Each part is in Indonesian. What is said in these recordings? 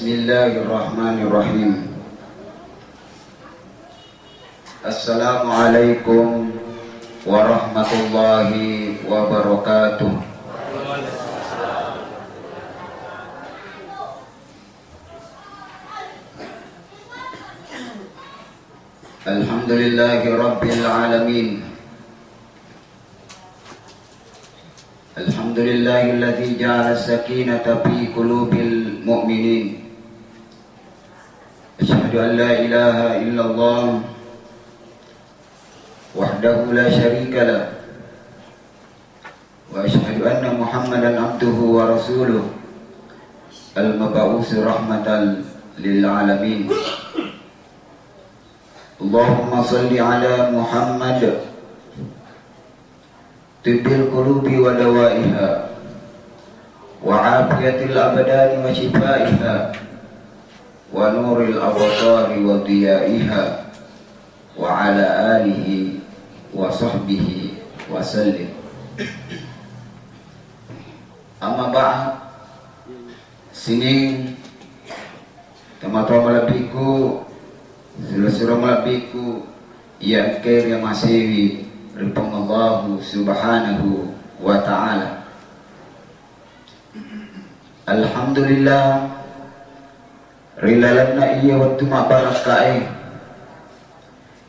Bismillahirrahmanirrahim. Assalamualaikum warahmatullahi wabarakatuh. Alhamdulillahi rabbil alamin. Alhamdulillahilladzi ja'ala as-sakinata fi qulubil mu'minin. Asyhadu an la ilaha illallah wahdahu la syarika lah wa asyhadu anna Muhammadan abduhu wa rasuluh al-mab'uts rahmatan lil alamin. Allahumma salli ala Muhammad tibbil qulubi wa dawaiha wa afiyatil abdani wa shifaiha wa nuril absari wa diyaiha wa ala alihi wa sahbihi wa sallim. Amma ba'd. Sining teman-teman malabiku, surah malabiku yang kaya masiwi ripong Allah subhanahu wa ta'ala. Alhamdulillah rilalanna iya waktu mabarakai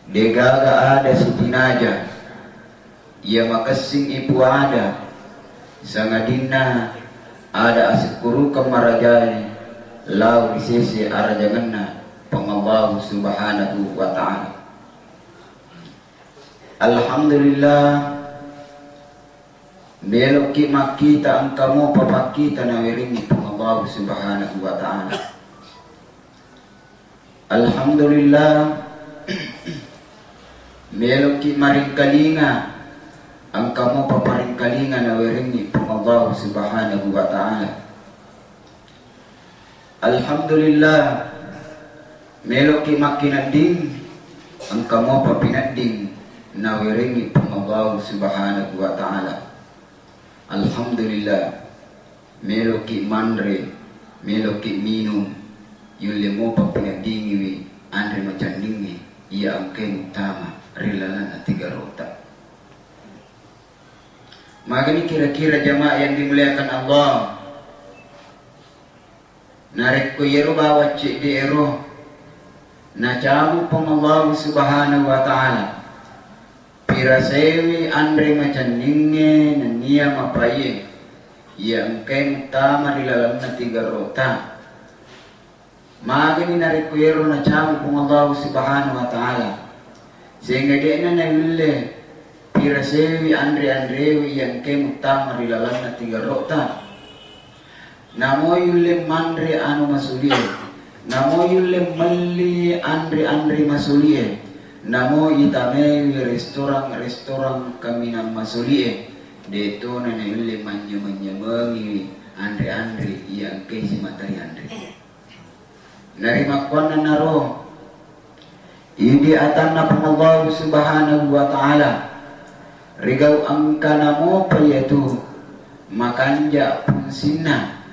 degaga ada sutinaja ia makasing ipu ada sangadina ada asikuru kemarajai lau disisi arajanganna pengallahu subhanahu wa ta'ala. Alhamdulillah belok ki makita ang kamo papakita na wiringi pengallahu subhanahu wa ta'ala. Alhamdulillah belok ki maring kalinga ang kamo paparing kalinga na wiringi pengallahu subhanahu wa ta'ala. Alhamdulillah belok ki makinanding ang kamo papinanding na wiringi pengallahu subhanahu wa ta'ala. Alhamdulillah meloki mandre meloki minum yule mo papinadingiwi andre macandingi ia angken utama rilalana tiga rota. Maka ini kira-kira jamaah yang dimuliakan Allah narik ko yero bawa cik di ero na camu pengallahu subhanahu wa ta'ala pirasewi andre macandingi na niya mapaye yang kain utama di dalam tiga rota. Maka ini narik kuyero na camu kung Allah subhanahu wa ta'ala sehingga dia na nayule pirasewi andre yang kain utama di dalam tiga rota. Namo yule mandre anu masulie, namo yule mali andre masulie, namo itame restoran kami nam masulie deto na nayule manyamangi andre yang kaisi matari andre narimakwan na naro idi atan na pengallahu subhanahu wa ta'ala rigaw ang kanamo payatu makanja punsina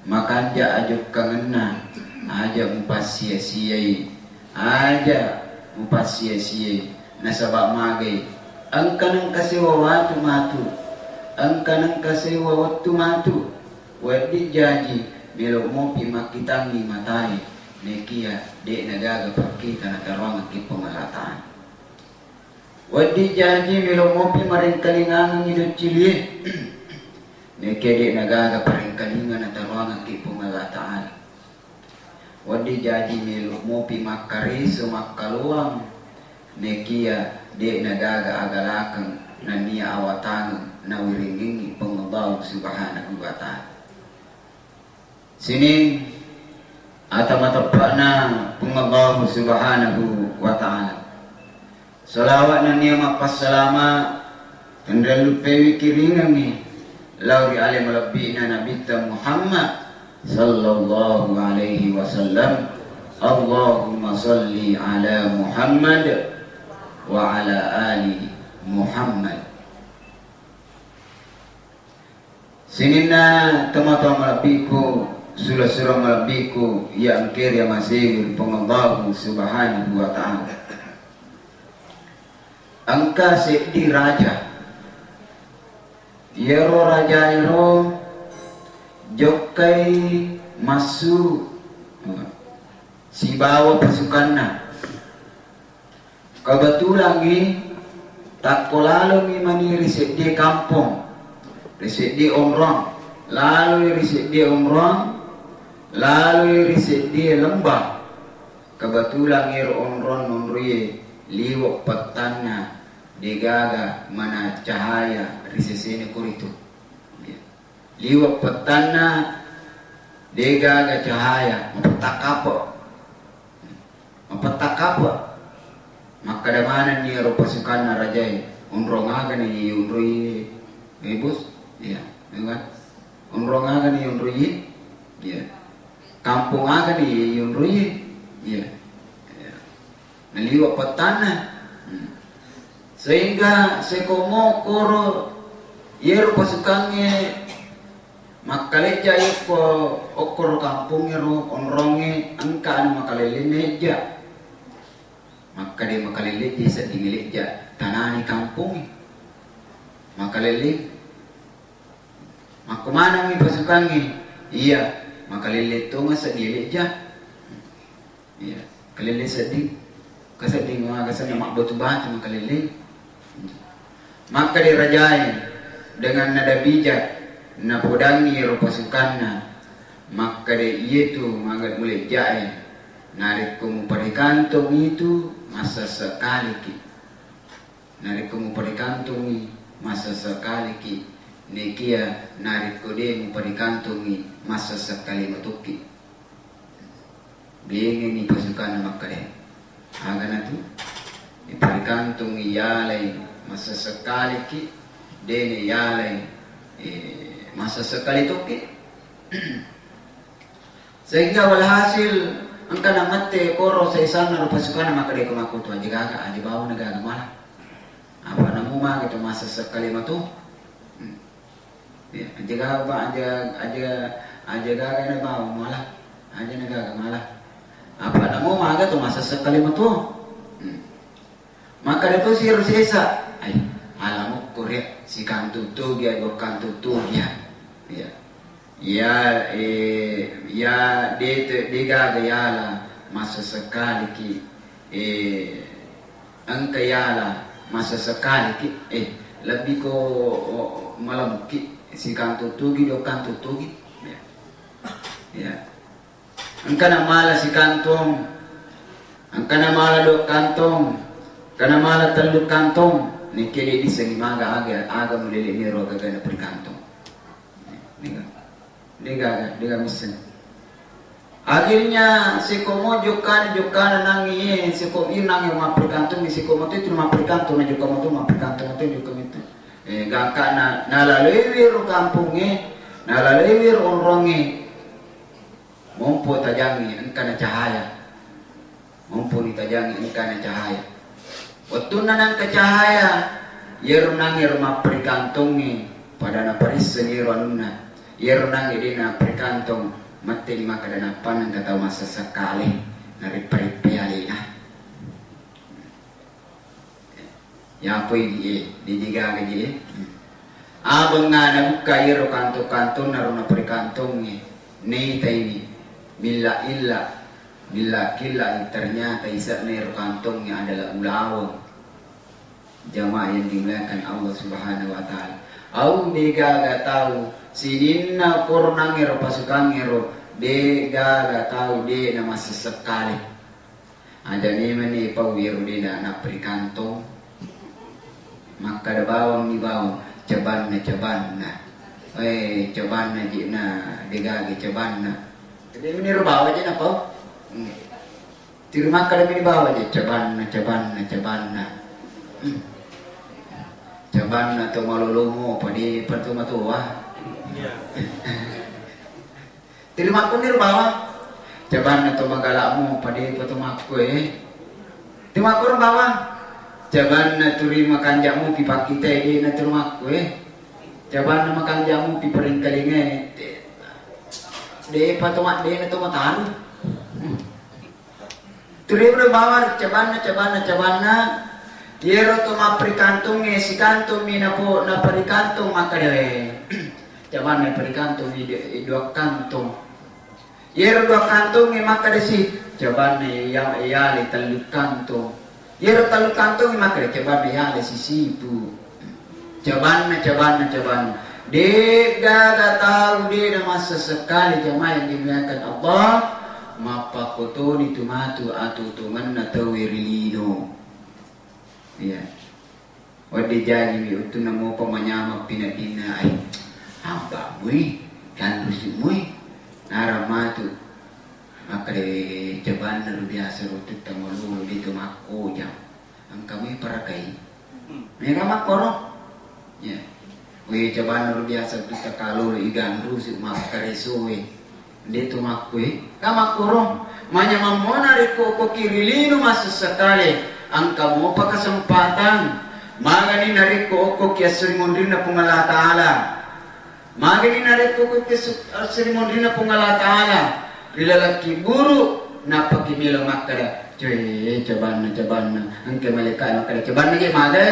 makanja ajuk kangena aja umpas sia-siai aja umpas sia-siai nasabak magay ang kanang kasiwa watu matu ang kanang kasiwa watu matu wadi jaji bilo mo pimakitangi matai nekia de nagaga pakita na karuangan ki pemalataan wadi jaji bilo mo pimaring kalingangan idut cilie nekia de nagaga paring kalingan na karuangan ki pemalataan wadi jaji bilo mo pimakari sumakaluang nekia de nagaga agalakan na niya awatan na wiringingi pengallahu subhanahu wa ta'ala. Sini atamatapana pengallahu subhanahu wa ta'ala. Salawat na niya mapasalama kandalupewi kiringami lauri alim labbi na nabita Muhammad sallallahu alaihi wasallam. Allahumma salli ala Muhammad wa ala ali Muhammad. Sinina teman-teman malabiku Sula surah malabiku yang kiri masih pengallahu subhanahu wa ta'ala. Angka di raja yero raja yero jokai masuk si bawa pasukannya kebetulan tak lalu mani riset di kampung, riset di umrah, lalu riset di umrah, lalu riset di lembah. Kebetulan umrah nunri liwak petana digaga mana cahaya riset sini kuritu. Liwak petana digaga cahaya mempetak apa? Maka da mana ni pasukan na rajai unrongaga ni unrui bos ya kan unrongaga ni unrui ya kampung aga ni unrui ya naliwa petana sehingga sekomo koro yer pasukannya makaleja iko okor kampung ero onronge angka anu makaleleneja maka dia makalele di sedingilija tanani kampung makalele makumana mi pasukangi iya makalele to nga sedingilija iya kalele seding kaseding mga kasanya makbotu batu makalele maka dirajai dengan nada bijak na podangi ro pasukanna maka dia itu magat mulai jae narik kamu pada kantong itu masa sekali ki narik kamu pada kantong masa sekali ki nekia narik kodemu pada kantong masa sekali matuki biengin ni pasukan maka deh agak nanti di pada kantong yalai masa sekali ki dene yalai masa sekali tuki sehingga walhasil angka namate koro sa isana pasukan maka dia kumakutu aja gaga aja bawa negara malah apa namu mah gitu masa sekali matu ya aja gaga aja gaga na bawa malah aja negara malah apa namu mah gitu masa sekali matu maka itu sih sisa ay alamu korek si kantu tu dia go kantu tu dia ya digaga yala masa sekali ki angka yala masa sekali ki lebih ko malam ki si kantu tugi do kantu tugi ya angka na mala si kantong angka na mala do kantong kana mala talu kantong ni kili di sengi maga aga mulele ni roga gana pri kantong Diga misen. Akhirnya si komo jokana nangi si komo inang yang maprikantung si komo itu maprikantung na joka moto maprikantung itu joka itu. Gaka na lalewir kampungnya na lalewir onrongi mompo tajangi engkana cahaya. Mompo ditajangi engkana cahaya. Waktu nanang cahaya yer nangir maprikantungi pada na paris sendiri anuna. Yer nang idina perkantong mati lima kadanapan ang tataw masa sekali nari peripiali na ya po dijiga gaji abang nga nabuka iro kanto naro na perkantong ni tayo bila kila ternyata isa na iro kantong adalah ulawang jamaah yang dimuliakan Allah subhanahu wa ta'ala au digaga tahu sidinna kornangero pasukangero de gaga tahu de nama sesekali ada ni mani pawiro de na perikantong maka da bawang ni bawang caban na caban na di na de gaga caban na de mani ro bawa je na pau tirma kada mani bawa je caban na caban na to malulumo padi pertuma tuwa terima ko nir bawa jaban na to magalamu padi patumakko terima ko bawa jaban na turima kanjamu pipakita na tumakko jaban na makanjamu piparing kalinga de patomat de na tumataru. Turi udah bawar cabana. Yero to maprikantung si kantung mi na po na parikantung makade. Cabana parikantung dua kantung. Yero dua kantung makade si cabana yali talu kantung. Yero talu kantung makade cabana yali si sipu. Cabana. Dia gak tahu dia masa sekali jamaah yang dimuliakan Allah mapakotoni tumatu atau tumanna tawirilino. Ya. Wadi jadi itu namo pamanyama pinadina ay. Hamba mui kan rusi mui naramatu makare jaban na biasa rutut tamolu dito mako jam. Ang kami para kay. Mereka makoro. Ya. Wih coba luar biasa kita kalau igan rusi mak karesoe dito makwe kama kurong manya mamona riko ko kirilino mas sekali ang kamu pa kesempatan magani nariko ko kya srimondri na pungala taala magani nariko ko kya srimondri na pungala taala rilalaki guru na pakimilo makada coy coba na ang kemalika makada coba na maga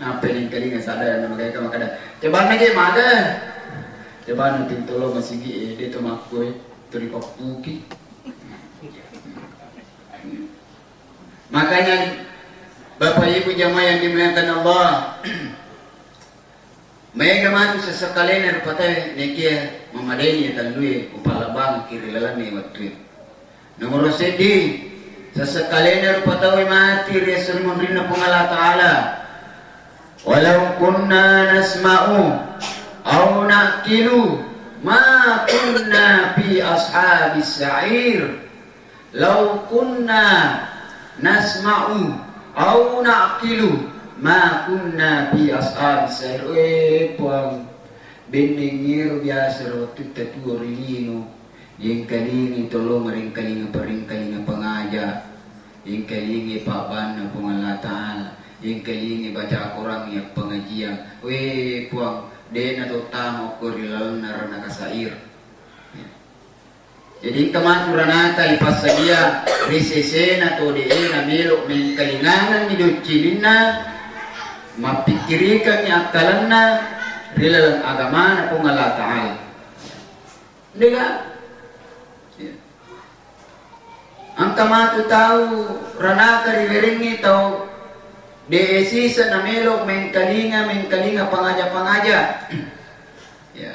apa yang kali nggak sadar nama kayak kamu kada coba lagi mana coba nanti tolong masih dia tu makoi teri papuki makanya bapak ibu jamaah yang dimuliakan Allah mereka matu sesekali ner patai nekia memadeni talui upalabang kiri lalami waktu nomor sedi sesekali ner patai mati Rasul memberi pengalah Taala. Walau kunna nasma'u au naqilu ma kunna fi ashabis sa'ir. Lau kunna nasma'u au naqilu ma kunna fi ashabis sa'ir. Puang beningir biasa waktu tetu rilino yang kalingi tolong ring kalinga pengaja yang kalingi paban pengalah Ta'ala yang kalingi baca Quran yang pengajian puang dena to tamo ko rilal narana kasair. Jadi kematuranata ipasagia risesena to de na melok men kalinganan ni docilina mapikirikan ni akalanna rilal agama na pungala Ta'ala. Diga ang kamatu tahu ranaka riveringi tau deesisa na melok men kalinga pangaja ya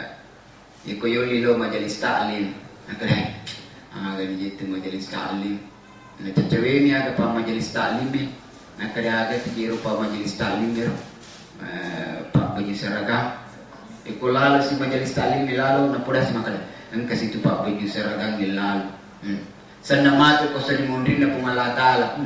iko yolilo majalis ta'lim nakray gani jitu majalis ta'lim na cacawemi aga pa majalis ta'lim bi nakray aga tigiro pa majalis ta'lim biro pa baju seragam iko lalo si majalis ta'lim lalo na pudas makada ang kasi tu pa baju seragam lalo sana matu ko sa limondrin na pungala Ta'ala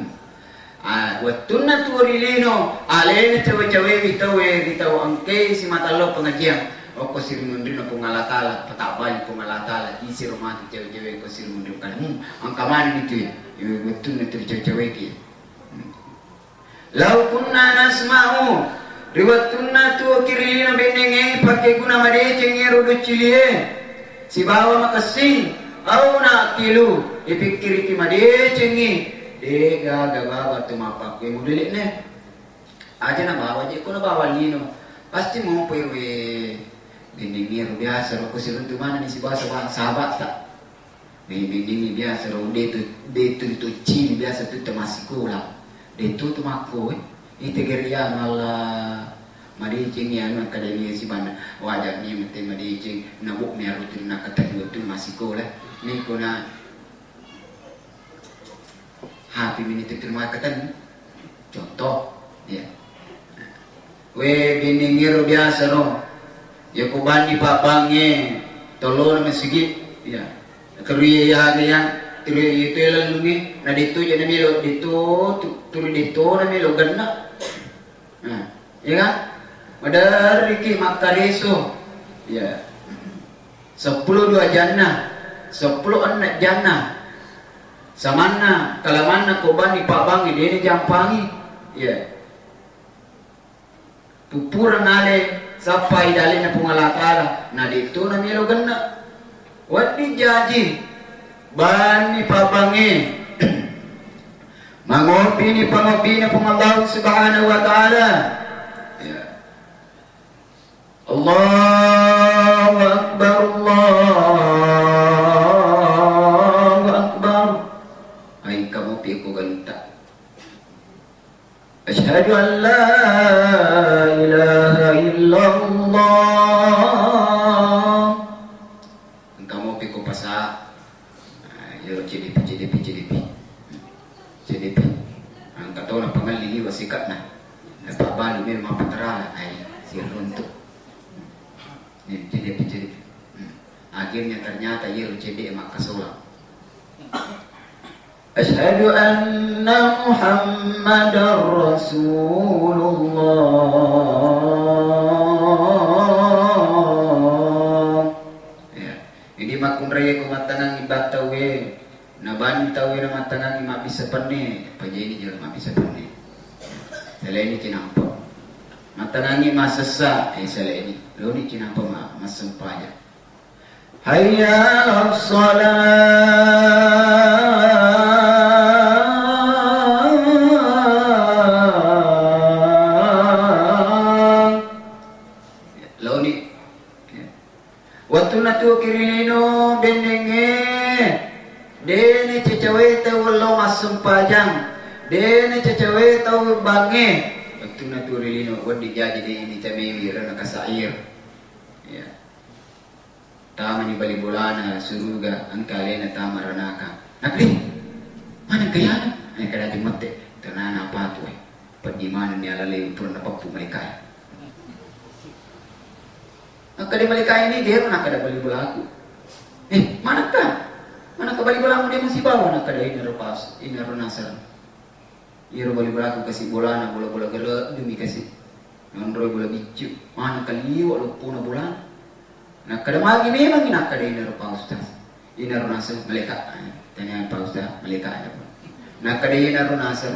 watun na tuwarilino alena cawe-cawe bitaw ang kay si matalo pengajian o ko sirmundin na pungalatala patabal pungalatala isi romati cawe-cawe ko sirmundin kan ang kaman itu ya watun na cawe-cawe ki lau kunna nasma'u riwatun na tuwa kirilina benenge pakai guna made cengero ducilie si bawa makasing au na kilu ipikiri ti made cengi dega gabawa tumapak we mudelik ne aja na bawa je ko na bawa lino pasti mau we bindingir biasa ro kusirun tu mana ni si bahasa sahabat tak bindingi biasa ro de tu cil biasa tu temasikola de tu mako ite geria mala mari cing ya na akademi si bana wajak ni mete mari cing nabuk me rutin na kata tu masikola ni ko na happy minute terima katan contoh ya we biningiro biasa ro ya ko bani papange tolong mesigit ya keriya ya tiri itu lalungi na dito ya na milo dito turi dito na milo ganna ya kan madar iki makaleso ya 10 2 jannah 10 anak jannah samana kalamana ko bani pabangi dene jampangi ya pupura ngale sampai dalin na pungalatala na dito na milo ganda wadi jaji bani pabangi mangopi ni pangopi na Allah subhanahu wa ta'ala ya. Allahu Akbar Allahu Akbar ay kamopi ko ganta asyhadu an la ilaha illallah ang kamopi ko pasa yo CDP ang kato na pangalili wasikat na napabali may mga patarala ay sirunto CDP akhirnya ternyata yo CD makasulang asyhadu anna Muhammadar Rasulullah ya ini makun raya kumatangang ibatawe nabani tawe na matangang mabisa panne pajeni jero mabisa panne selain ini kinampo matangangi masasa selain ini lo ni kinampo masampaja hayya 'alas shalah waktu natu kirilino bendenge dene cecewe tau lo masum pajang dene cecewe tau bange waktu natu kirilino wadi jadi ini tamewi rana kasair ya tama ni bali bolana suruga angkale na tama ranaka nakri mana kaya ay kada di mate tanana patu pagi mana ni alale untuk napaktu mereka Kada balik ini dia nak kada balik bola aku. Mana ka balik bola aku dia masih bawa nak kada ini repas, ini renasar. Iro balik bola aku kasih bola na bola gelo demi kasih. Nondro bola bicu. Mana kali walau puna bola. Nak kada magi memang nak kada ini repas ustaz. Ini renasar malaikat. Tanya apa ustaz malaikat ada. Nak kada ini renasar.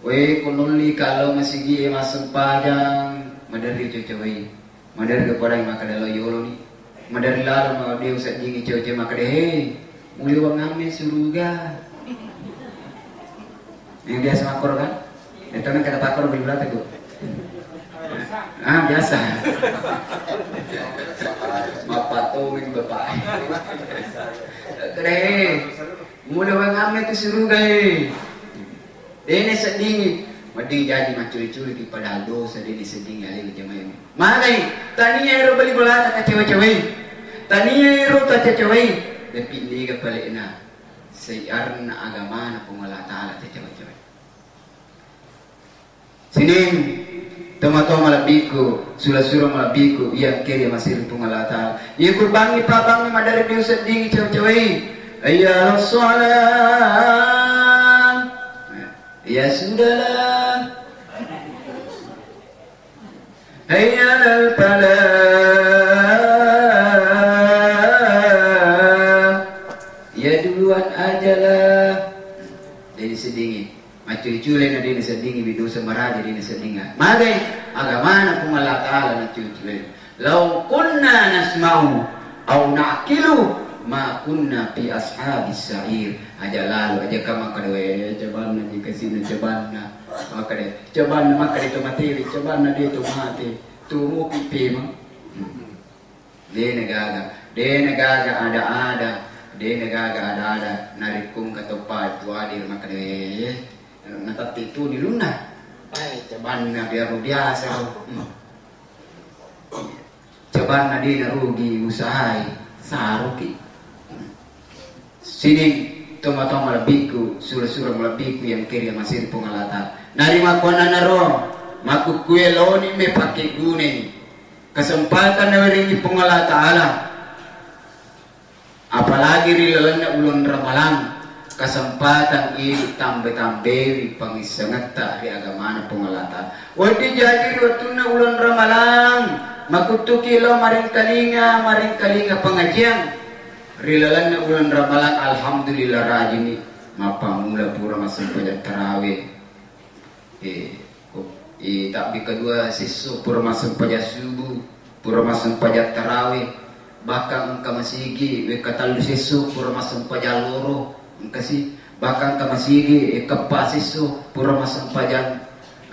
We kunuli kalau masih gie masuk padang madari cewek madari kepada yang maka dalam yolo ni madari lalu mau dia usah jingi cewek maka deh muli wang ame suruga yang biasa makor kan itu kan kata pakor beli berapa tu biasa bapak tu ini bapak deh muli wang ame tu suruga ini sedih madi jadi macuri-curi di padado sedih sedih ali jamaah malai taniya ero bali bola ta cewek-cewek taniya ero ta cewek tapi liga palena sayarna agama na pungala taala ta cewek-cewek sinin tomato malabiku sura-sura malabiku yang kiri masih pungala taala ia kurbangi pabangi madari dia sedih cewek-cewek ayya salat ya sudahlah hayya lal falah ya duluan ajalah jadi sedingin macuri-curi na din sedingin bidu semara jadi sedingan magai agama na pumala taala na curi-curi law kunna nasma'u aw na'qilu ma kunna fi ashabis sa'ir aja lalu aja kama kadwe coban na dikasih na coban na makade coban na makade to mati coban na dia to mati turu pipi mah de negaga ada de negaga ada narikum katopat wadir makade natati tu di luna pai coban na biar biasa coban na dia rugi usahai saruki sini toma-toma labiku sura-sura malabiku yang kiri masih pengalatan nari makwana naro makukue loni me pakai gune kesempatan na ringi pengalatan taala apalagi rilalana ulun ramalan kesempatan ini tambe-tambe pangisangata di agama na pengalatan wadi jadi waktu na ulun ramalan makutuki lo maring kalinga pengajian rilalan na bulan ramalan alhamdulillah rajini mapamula pura masuk pada tarawih Tak kedua sisu pura masuk pajak subuh, pura masuk pajak tarawih, bahkan engkau masigi kata lu sisu pura masuk pajak loro, engkasi bahkan engkau masigi kepas sisu pura masuk pajak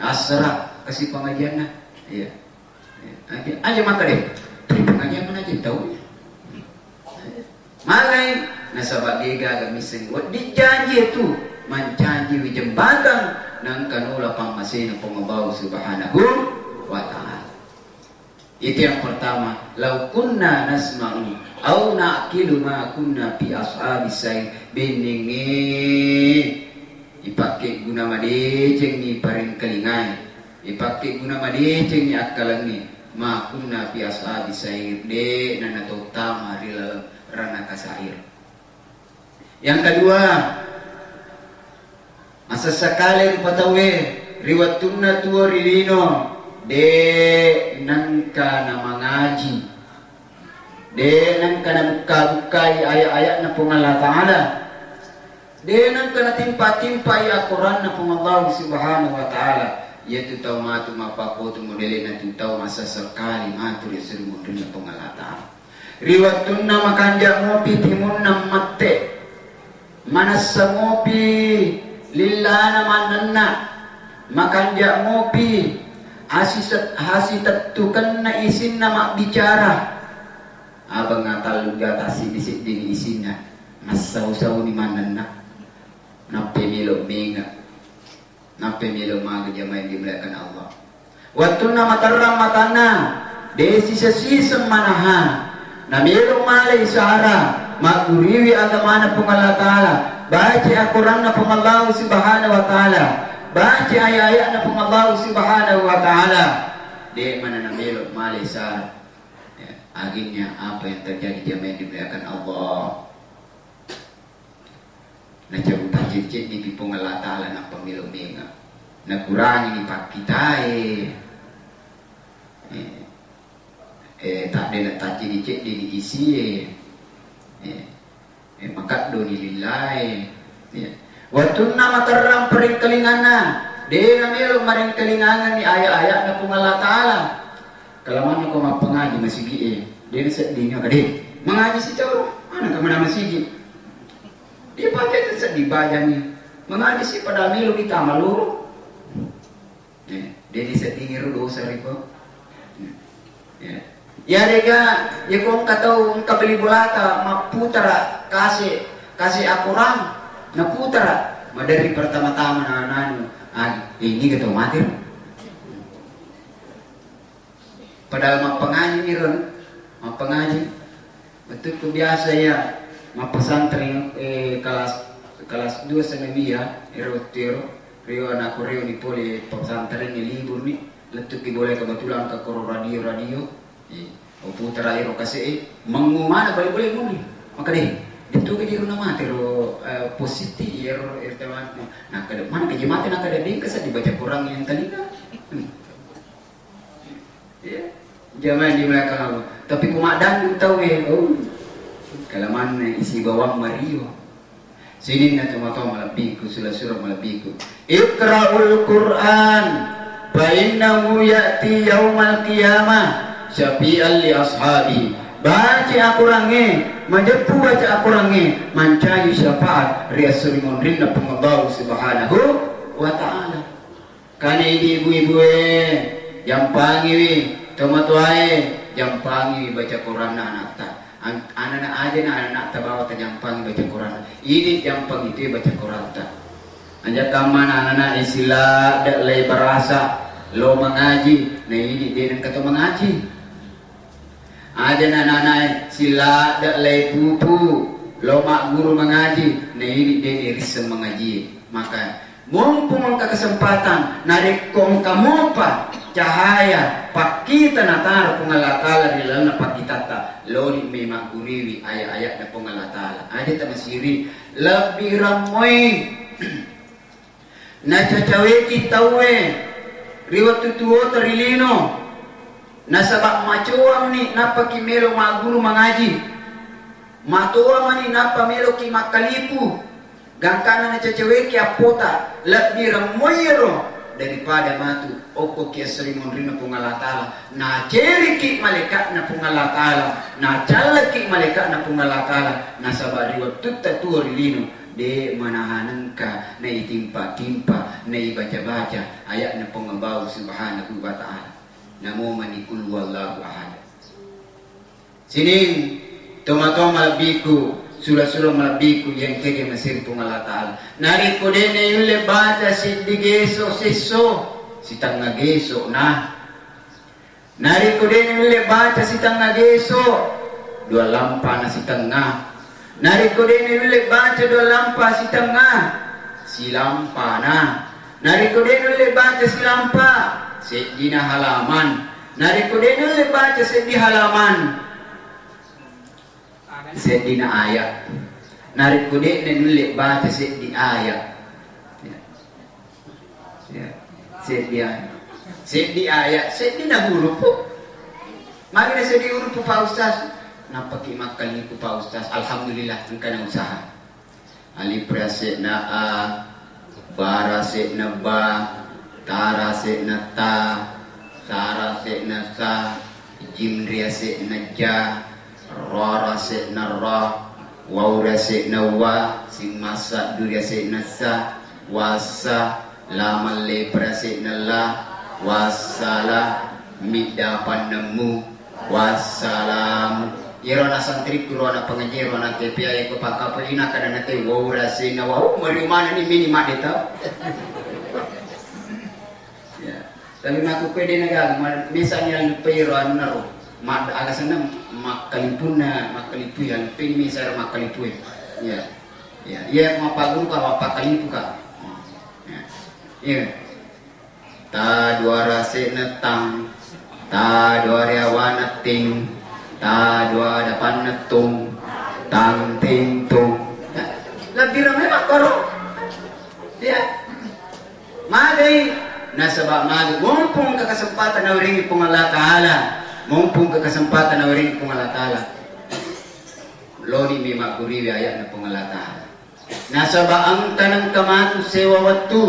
asra kasih pengajian nah. Iya. Aja maka deh. Beri pengajian mana aja tahu. Malai nasabak giga agak miseng. Di janji itu menjanji wijembatan nang kanula pangmasina pengabaw subhanahu wa ta'ala. Itu yang pertama. Lau kunna nasma'u au na'kilu ma kunna fi ashabis sayy beningi ipakai guna madeceng ni paring kelingai, ipakai guna madeceng ni akalan ni ma kunna fi ashabis sayy de nana utama rila rana kasair. Yang kedua, asa sakali patawe riwatunna tuwa rilino de nangka na mangaji, de nangka na buka-bukai ayat-ayat na Allah Ta'ala, de nangka na timpa-timpa Al-Quran na Allah Subhanahu wa Ta'ala. Yaitu tahu matu mapakotu modele na tahu masa sekali matu ya seru modele na Allah Ta'ala. Riwatunna makanja mopi timun na mate manasa mopi lillana mananna makanja mopi hasitatukan na isin na bicara abang ngatal luga tasi bisik dini isinnya masaw-saw ni mananna nape milo menga nape milo maga jamai dimulakan Allah watuna mataram matana desi sesisem manaha na milo malay sara maguriwi agamana pong Allah Ta'ala, baca Al-Quran na pong Allah Subhanahu wa Ta'ala, baca ayat-ayat na pong Allah Subhanahu wa Ta'ala. Di mana na melok malay sa aginnya apa yang terjadi jamaah dimuliakan Allah. Na cabutan cicit ni pong Allah Ta'ala na pamilok menga. Na kurangi ni pakitai. Tak ada nak taci dicik di isi maka doni lillahi watun nama terang pering kelingana dia namelo maring kelingangan ni ayat-ayat na pung Allah Ta'ala kalaman ko mapangaji masigi dia sedihnya kade mengaji si cawro mana ka mana masigi dia pakai sedih bajanya mengaji si pada melo kita maluru dia disedih dosa ripo ya rega ya kong katau kabeli bulata maputara kasih akuran na putara madari pertama-tama na nanu ini katau mati padahal mapangaji ni ron mapangaji betul tu biasa ya mapasantren kelas 2 sa nabia erotero rio anak rio ni poli pesantren ni libur ni letuk boleh kebetulan ke koro radio o putra iro kasi mangumana boleh muli maka deh itu ke diro nama tero positif iro teman nak ke mana ke jemaat nak ada ding kesa dibaca kurang yang telinga ya jangan dimulakan Allah tapi kumadan tahu kalau mana isi bawang Mario sini na tumatong malabiku sila surah malabiku iqra'ul Qur'an fa innahu ya'ti yaumal qiyamah syafi'an li ashabi baca akurange majepu baca akurange mancai syafaat riasul mondrin na pengabaw subhanahu wa ta'ala kani ibu-ibu jampangi tomatuae jampangi baca Quran na anak ta anak aja na anak ta bawa ta jampangi baca Quran ini jampang itu baca Quran ta anja kamana anak isila dak lay barasa lo mengaji nah ini dia yang kata mengaji ada anak-anak sila dak lay pupu lo mak guru mengaji nah ini dia risem mengaji maka mumpung ang kesempatan narik kong kamupa cahaya pak kita natar pengalatala di dalam pak kita ta lo di memang kuriwi ayat-ayat na pengalatala ada tamasiri lebih ramai na cacawe kita we riwat tutuo tarilino nasabak macuam ni napa kimelo maguru mengaji matua mani napa melo ki makalipu gangkana na cecewe ki apota lebih remoyro daripada matu oko kia serimon rina pung Allah Ta'ala na ceriki malaikat na pung Allah Ta'ala na calaki malaikat na pung Allah Ta'ala na sabari waktu tatuar lino de manahanan ka na itimpa-timpa na ibaca-baca ayat na pengembau subhanahu wa ta'ala namo manikul wallahu ahad sining toma-toma malabiku surah-surah malabiku yang kege masir pung Allah Ta'ala nari kodene yule baca siddigeso seso sitang nageso na nari kodene yule baca sitang nageso dua lampa na sitang na nari kodene yule baca dua lampa sitang na si lampa na nari kodene yule baca si lampa sedina halaman nari kodene yule baca sedi halaman sedina ayat nari kodene yule baca sedi ayat sedi ayat sedina huruf mari na sedi huruf Pak Ustaz napaki makali ku Pak Ustaz alhamdulillah engkana usaha alif rasekna a ba rasekna ba ta rasekna ta sa rasekna sa jim rasekna ja ra rasekna ra waw rasekna wa sin masa du rasekna sa wasa lamal le rasekna la wasala midapan nemu wassalam irona santri kurona pengaji irona KPI ko pakapulina kada nate waura sina wau mari mana ni mini madeta ya tapi aku pede naga misalnya lupairo anaro mad aga sana makalipuna makalipu yang pini misara makalipu ya ya ya mapaguru ka mapakalipu ka ya ta dua rasena tang ta dua rewana ting ta dua dapan netung tang ting tung lebih ramai makoro ya madai nasabak madu mumpung ke kesempatan na uringi pung Allah Ta'ala mumpung ke kesempatan na uringi pung Allah Ta'ala loni mi makuriwi ayat na pung Allah Ta'ala nasabak ang tanang kamatu sewa waktu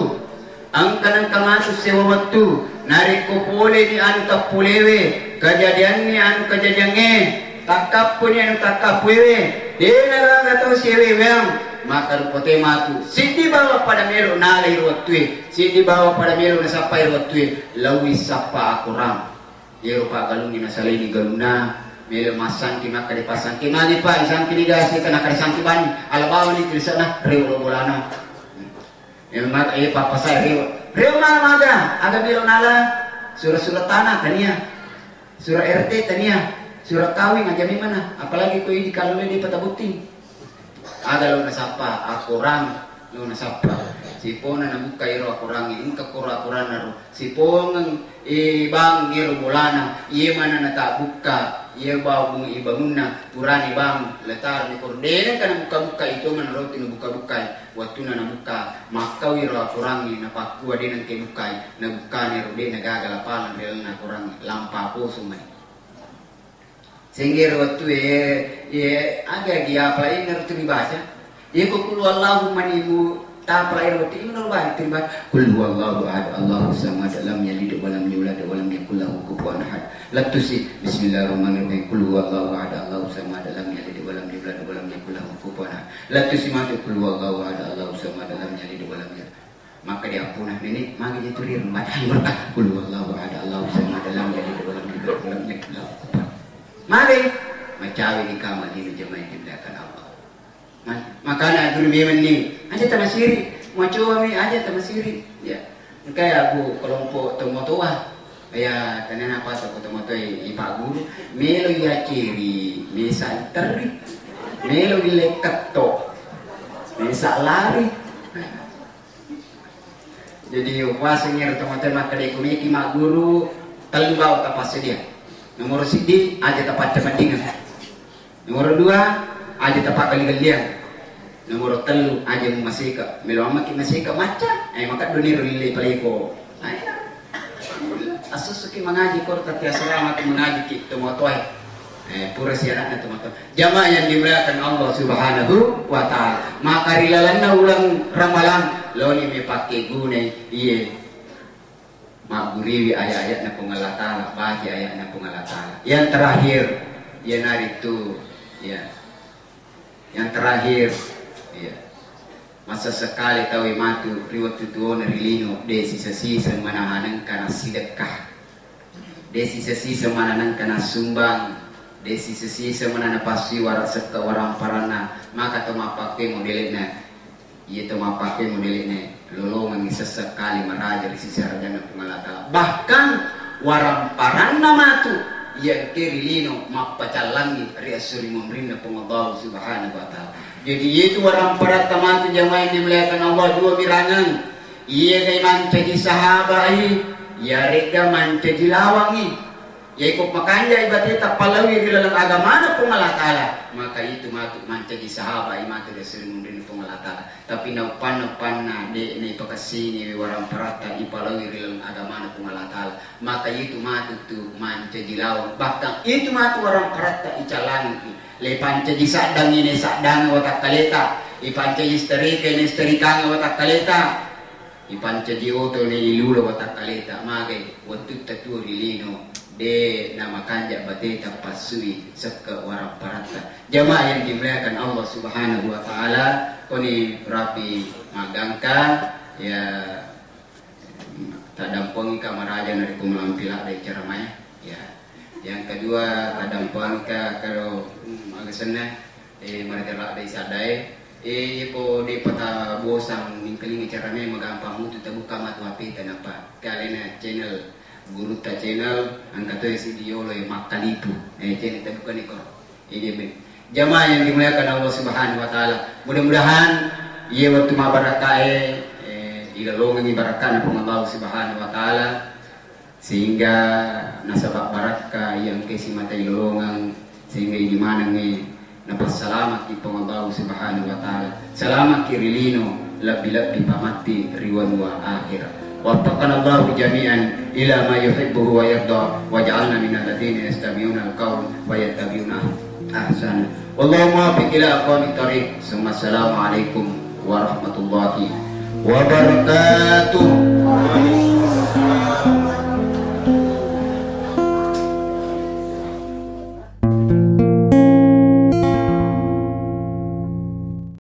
ang kanang kamatu sewa waktu nariko pole ni anu tapulewe kejadian ni anu kejadiannya takap pun anu takap wewe dia naga tahu sewe bang maka rupote matu sidi bawa pada melo nalai waktu sidi bawa pada melo nasapai waktu lawi sapa akuram dia rupa galungi nasalai ni galuna melo masan ki maka dipasang ki mani pa isang kinigasi kana karisang ki bani alabawa ni tulisana reo bolana yang maka iya papa saya reo mana ada melo nala surah-surah tanah tania surah RT tania surah kawin aja mana apalagi kau ini kalau di patabuti ada lo nasapa akurang lo nasapa sipona namuka iro akurangi ingka kura akurana sipong ibang iro bolana iya mana nata buka iya bau mung ibangunna purani bang letar di kordena kana buka-buka itu mana roti no buka-buka waktu na buka makau iro akurangi napakua dena ke bukai na bukane ro dena gagal palan rel na akurangi lampa po sumai sehingga waktu agak dia apa ini harus dibaca ya kul wallahu manimu ta pelai roti ini baik tiba kul wallahu ahad Allahu samad lam yalid wa lam yulad wa lam yakul lahu kufuwan ahad latusi bismillahirrahmanirrahim kul wallahu ahad Allahu samad lam yalid wa lam yulad wa lam yakul lahu kufuwan ahad latusi masuk kul wallahu ahad Allahu samad lam yalid wa lam yulad maka diampunah nenek maka ditulir baca berkah kul wallahu ahad Allahu samad lam yalid wa lam yulad wa lam yakul lahu mari macawi di kamar ini jemaah di belakang Allah. Makanya dulu memang ni aja tamasiri, mau coba mi aja tamasiri. Ya, kayak aku kelompok tomotoa, ya tanah apa tu tomotoa ipak guru, melo ya ciri, misal teri, melo lekat to, misal lari. Jadi upasnya tomotoa makan ekonomi imak guru, telbau tapas dia. Nomor sidi aja tepat cemandingan. Nomor dua aja tepat kali-kalian. Nomor telu aja masih ke melama ki masih ke maca. Maka dunia rilai paliko. Asus ki mengaji kor tapi asrama ki mengaji ki tomotoy. Pura siaran na tomotoy. Jamaah yang dimuliakan Allah Subhanahu wa taala. Maka rilalanna ulang ramalan loni me pakai gune iye. maguriwi ayat-ayat na pong Allah Ta'ala, baca ayat na pong Allah Ta'ala. Yang terakhir, ya itu, ya. Yang terakhir, ya. Masa sekali tahu matu riwat tutuon rilino desi sisa manahanan kana sedekah. Desi sisa manahanan kana sumbang. Desi sisa manana pasti warak sekka warang parana, maka tumapake modelina. Ia tumapake modelina. Lolongan sesekali meraja di sisi rajana pengalata. Bahkan warang parana matu yang kirilino mapacalangi riasuri memberinda pengobaw subhanahu wa ta'ala. Jadi itu warang parata matu jamaah yang dimuliakan Allah dua birangan. Ia kay mancaji sahabai, ya rega mancaji lawangi. Ya ikut makanya ibadah tak palawi di dalam agama na pengalat Allah. Maka itu matu mancaji sahabai matu riasuri memberinda pengalat Allah. Tapi naupan na de ni pakasini warang parata ipalawi di dalam agama na pengalat Allah. Maka itu matu tu mancaji lawang. Bahkan itu matu warang parata icalangi. Le pancaji sadang ini sadang watak kaleta. Ipancaji sterika ini sterikanga watak kaleta. Ipancaji oto ni ilula watak kaleta. Maka waktu taturi lino de nama kanja bateta pasui sekka warang parata. Jamaah yang dimuliakan Allah Subhanahu wa taala, koni rapi magangka ya tadampongi kamaraja dari kumelampila dari ceramah ya. Yang kedua tadampongi kalau magasana mereka dari sadai po di pata bosang mingkeling ceramah magampang mutu tabuka matu api tanapa kalena channel Guruta channel angkatnya si diolo yang makalipu channel tabuka nih kor ini jamaah yang dimuliakan Allah Subhanahu wa taala. Mudah-mudahan ia waktu mabarakae ilalongan ibarakana pun Allah Subhanahu wa taala sehingga nasabak baraka yang kesi mata ilalongan sehingga di mana ngi napasalamat ki pun Allah Subhanahu wa taala. Salamat kirilino labi-labi pamati riwan wa akhirah. Waffaqana Allah jami'an ila ma yuhibbu wa yarda waj'alna minal ladzina yastami'una al-qawl wa yattabi'una ahsana. Wallahu muwaffiq ila aqwamit thariq. Assalamualaikum warahmatullahi wabarakatuh.